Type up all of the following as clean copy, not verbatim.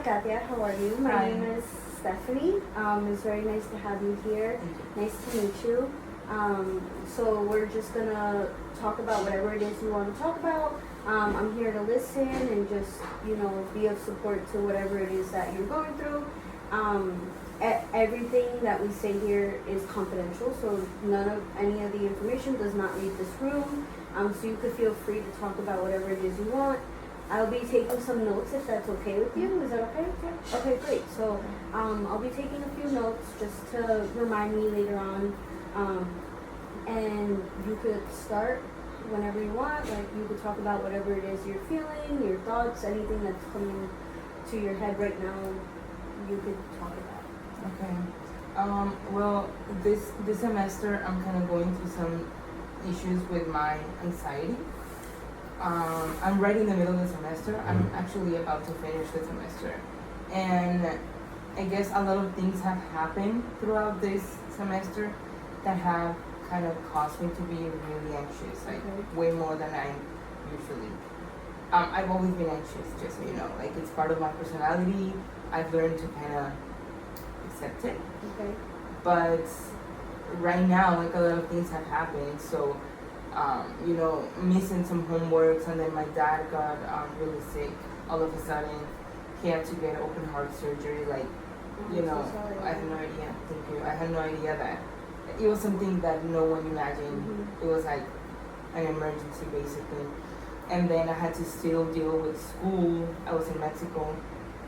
Katia. How are you? My Hi. name is Stephanie. It's very nice to have you here. Nice to meet you. So we're just gonna talk about whatever it is you want to talk about. I'm here to listen and just, be of support to whatever it is that you're going through. Everything that we say here is confidential, so any of the information does not leave this room. So you could feel free to talk about whatever it is you want. I'll be taking some notes if that's okay with you. Is that okay? Yeah. Okay, great. So I'll be taking a few notes just to remind me later on. And you could start whenever you want. Like, you could talk about whatever it is you're feeling, your thoughts, anything that's coming to your head right now, you could talk about. Okay. Well, this semester I'm kind of going through some issues with my anxiety. I'm right in the middle of the semester. I'm actually about to finish the semester. And I guess a lot of things have happened throughout this semester that have kind of caused me to be really anxious, like way more than I usually. I've always been anxious, just so you know. Like, it's part of my personality. I've learned to kind of accept it. Okay. But right now, like, a lot of things have happened. So, missing some homeworks, and then my dad got really sick all of a sudden. He had to get open heart surgery. Like, So sorry. I had no idea. Thank you. I had no idea that it was something that no one imagined. Mm-hmm. It was like an emergency, basically. And then I had to still deal with school. I was in Mexico,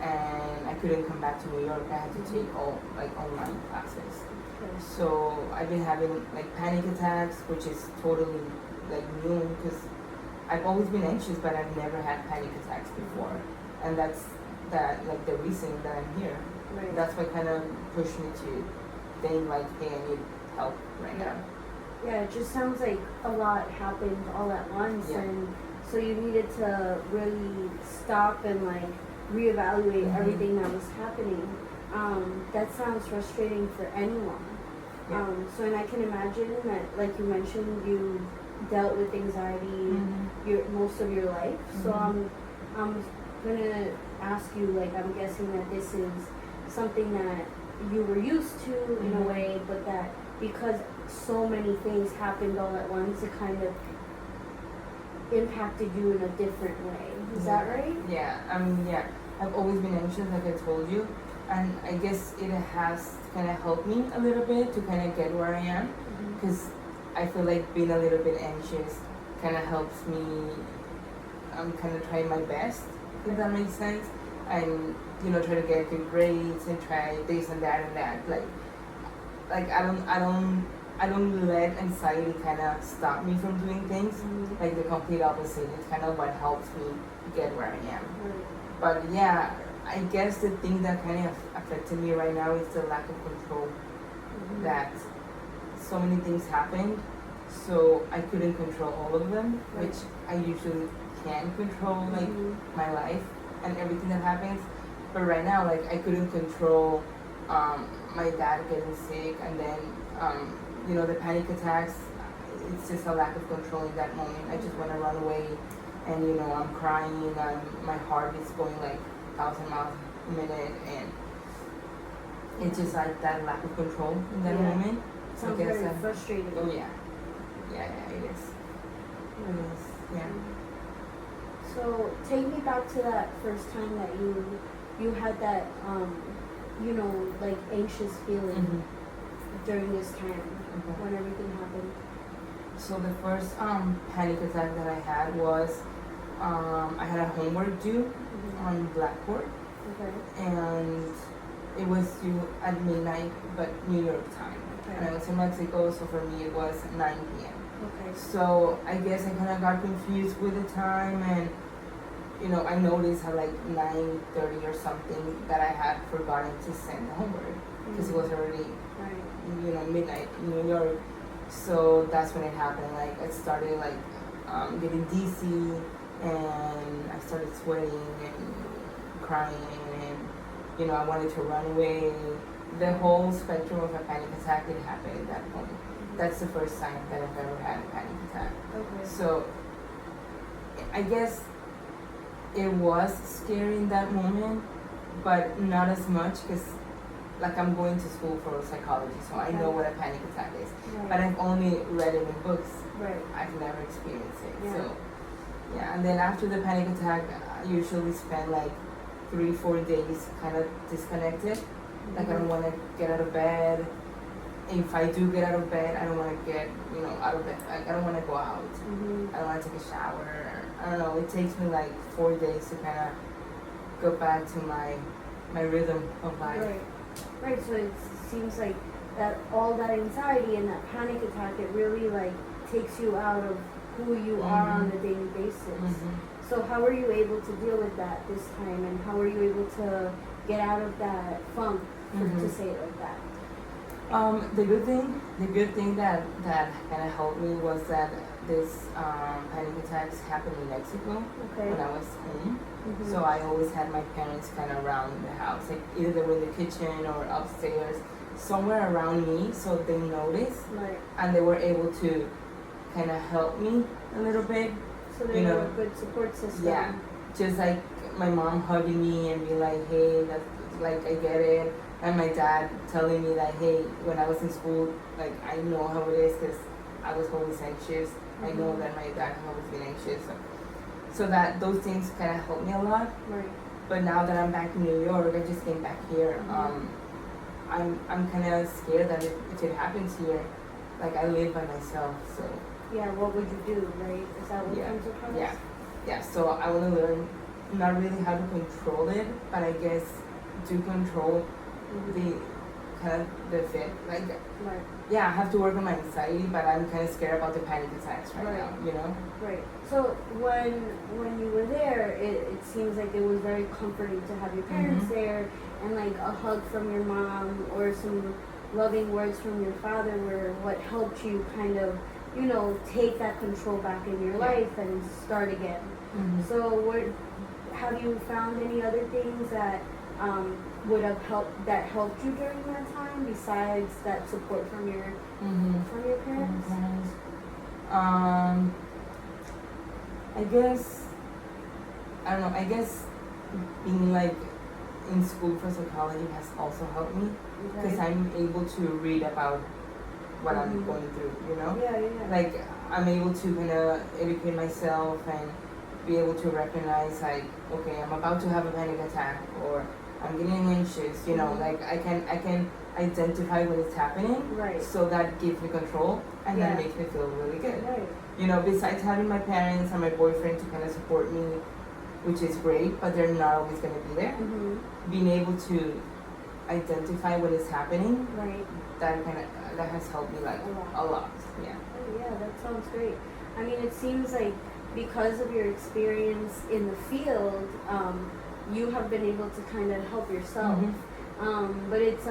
and I couldn't come back to New York. I had to take all online classes. Okay. So I've been having like panic attacks, which is totally like new because I've always been anxious, but I've never had panic attacks before, and that's the reason that I'm here. Right. That's what kind of pushed me to think like, hey, I need help right now. Yeah, it just sounds like a lot happened all at once, Yeah. and so you needed to really stop and like reevaluate Mhm. everything that was happening. That sounds frustrating for anyone. Yeah. And I can imagine that, like you mentioned, you dealt with anxiety most of your life. So Mhm. I'm gonna ask you, like, I'm guessing that this is something that you were used to in a Mhm. way, but that because so many things happened all at once, it kind of impacted you in a different way. Is that right? Yeah, yeah. I've always been anxious, like I told you, and I guess it has kind of helped me a little bit to kind of get where I am, because I feel like being a little bit anxious kind of helps me. I'm kind of trying my best, if that makes sense, and try to get good grades and try this and that and that. Like I don't let anxiety kind of stop me from doing things. Mhm. Like the complete opposite. It's kind of what helps me get where I am. Right. But yeah, I guess the thing that kind of affected me right now is the lack of control. Mhm. That so many things happened, so I couldn't control all of them, Right. which I usually can control, like Mhm. my life and everything that happens. But right now, like, I couldn't control my dad getting sick, and then the panic attacks. It's just a lack of control in that moment. I just want to run away, and I'm crying, and my heart is going like 1,000 miles a minute, and it's just like that lack of control in that Yeah. moment. Sounds I guess very frustrating. Oh yeah, it is. It is. Yeah. So take me back to that first time that you had that like anxious feeling Mhm. during this time Okay. when everything happened. So the first panic attack that I had was I had a homework due on Blackboard, Okay. and it was due at midnight, but New York time. Okay. And I was in Mexico, so for me it was 9 p.m. Okay. So I guess I kind of got confused with the time, and I noticed at like 9:30 or something that I had forgotten to send the homework because it was already Right. midnight in New York. So that's when it happened. Like, I started like getting dizzy, and I started sweating and crying, and I wanted to run away. The whole spectrum of a panic attack did happen at that point. That's the first time that I've ever had a panic attack. Okay. So I guess it was scary in that moment, but not as much because like I'm going to school for psychology, so I know Okay. what a panic attack is. Right. But I've only read it in books. Right. I've never experienced it. Yeah. So yeah, and then after the panic attack, I usually spend like 3-4 days kind of disconnected. Like I don't want to get out of bed. If I do get out of bed, I don't want to get out of bed. Like I don't want to go out. Mm-hmm. I don't want to take a shower. I don't know. It takes me like 4 days to kind of go back to my rhythm of life. Right. Right. So it seems like that all that anxiety and that panic attack, it really like takes you out of who you are on a daily basis. Mm-hmm. So how were you able to deal with that this time, and how were you able to get out of that funk, to say it like that? The good thing that kind of helped me was that this panic attacks happened in Mexico Okay. when I was home. Mhm. So I always had my parents kind of around the house, like either they were in the kitchen or upstairs, somewhere around me, so they noticed Right. and they were able to kind of help me a little bit. So they You were know, a good support system. Yeah, just like my mom hugging me and be like, hey, that's like I get it, and my dad telling me that, hey, when I was in school, like I know how it is because I was always anxious. I know Mhm. that my dad has always been anxious, so that those things kind of helped me a lot. Right. But now that I'm back in New York, I just came back here. I'm kind of scared that if it happens here, like I live by myself, so Yeah. What would you do? Right. Is that what Yeah. comes across? yeah. So I want to learn not really how to control it, but I guess to control Mhm. the kind of the fit. Like Right. yeah, I have to work on my anxiety, but I'm kind of scared about the panic attacks right Right. now. You know? Right. So when you were there, it seems like it was very comforting to have your parents Mhm. there, and like a hug from your mom or some loving words from your father were what helped you kind of, take that control back in your Yeah. life and start again. So have you found any other things that would have helped you during that time besides that support from your parents? I guess I don't know. I guess being like in school for psychology has also helped me because Okay. I'm able to read about what I'm Mhm. going through. You know, Yeah. like I'm able to kind of educate myself and be able to recognize like, okay, I'm about to have a panic attack or I'm getting anxious. You know, Mhm. like I can identify when it's happening. Right. So that gives me control and Yeah. that makes me feel really good. Right. You know, besides having my parents and my boyfriend to kind of support me, which is great, but they're not always going to be there. Mhm. Being able to identify what is happening, Right. that has helped me like A a lot. Yeah. Oh, yeah, that sounds great. I mean, it seems like because of your experience in the field, you have been able to kind of help yourself. Mhm. But it's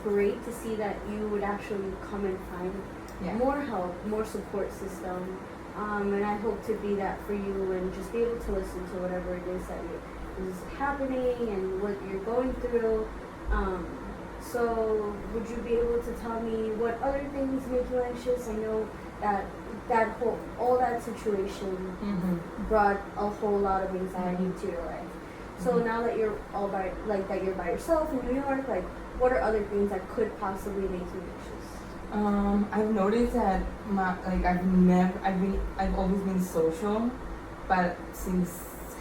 great to see that you would actually come and find Yeah. more help, more support system. And I hope to be that for you and just be able to listen to whatever it is that is happening and what you're going through. So would you be able to tell me what other things make you anxious? I know that all that situation Mhm. brought a whole lot of anxiety to your life. So Mhm. now that you're you're by yourself in New York, like what are other things that could possibly make you anxious? I've noticed that I've always been social, but since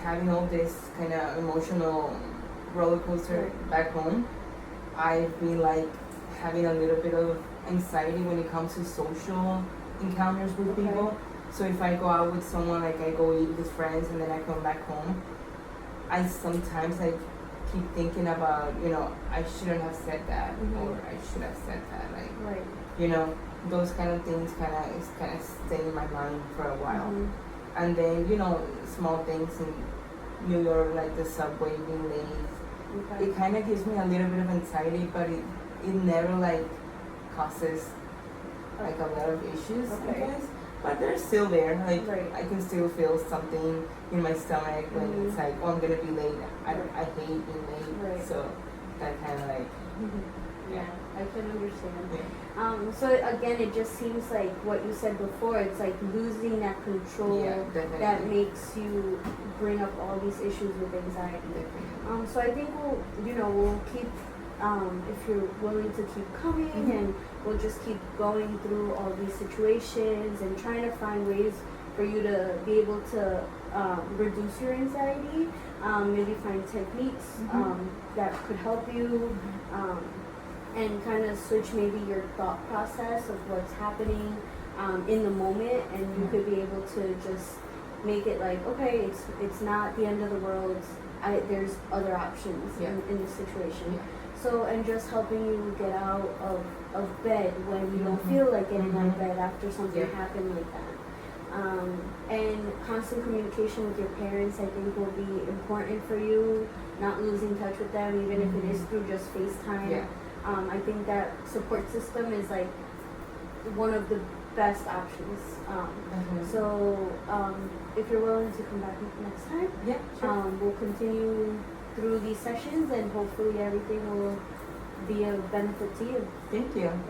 having all this kind of emotional roller coaster Right. back home, I've been like having a little bit of anxiety when it comes to social encounters with Okay. people. So if I go out with someone, like I go eat with friends and then I come back home, I sometimes like keep thinking about, I shouldn't have said that Mhm. or I should have said that, like, Right. those kind of things kind of stay in my mind for a while. Mhm. And then, small things in New York, like the subway being late, Okay. it kind of gives me a little bit of anxiety, but it never like causes like a lot of issues, I Okay. guess. But they're still there. Like Right. I can still feel something in my stomach when it's Mhm. like, oh, I'm gonna be late. I Right. hate being late. Right. So that kind of like, Mhm. Yeah, I can understand. Yeah. So again, it just seems like what you said before. It's like losing that control Yeah, definitely. that makes you bring up all these issues with anxiety. Definitely. So I think we'll keep, if you're willing to keep coming, and we'll just keep going through all these situations and trying to find ways for you to be able to reduce your anxiety. Maybe find techniques that could help you, and kind of switch maybe your thought process of what's happening in the moment, and you could be able to just make it like, okay, it's not the end of the world. There's other options in this situation. Yeah. So, and just helping you get out of bed when you don't feel like getting out of bed after something happened like that. And constant communication with your parents, I think, will be important for you. Not losing touch with them, even if it is through just FaceTime. Yeah. I think that support system is like one of the best options. So if you're willing to come back next time, Yeah, sure. we'll continue through these sessions, and hopefully everything will be of benefit to you. Thank you.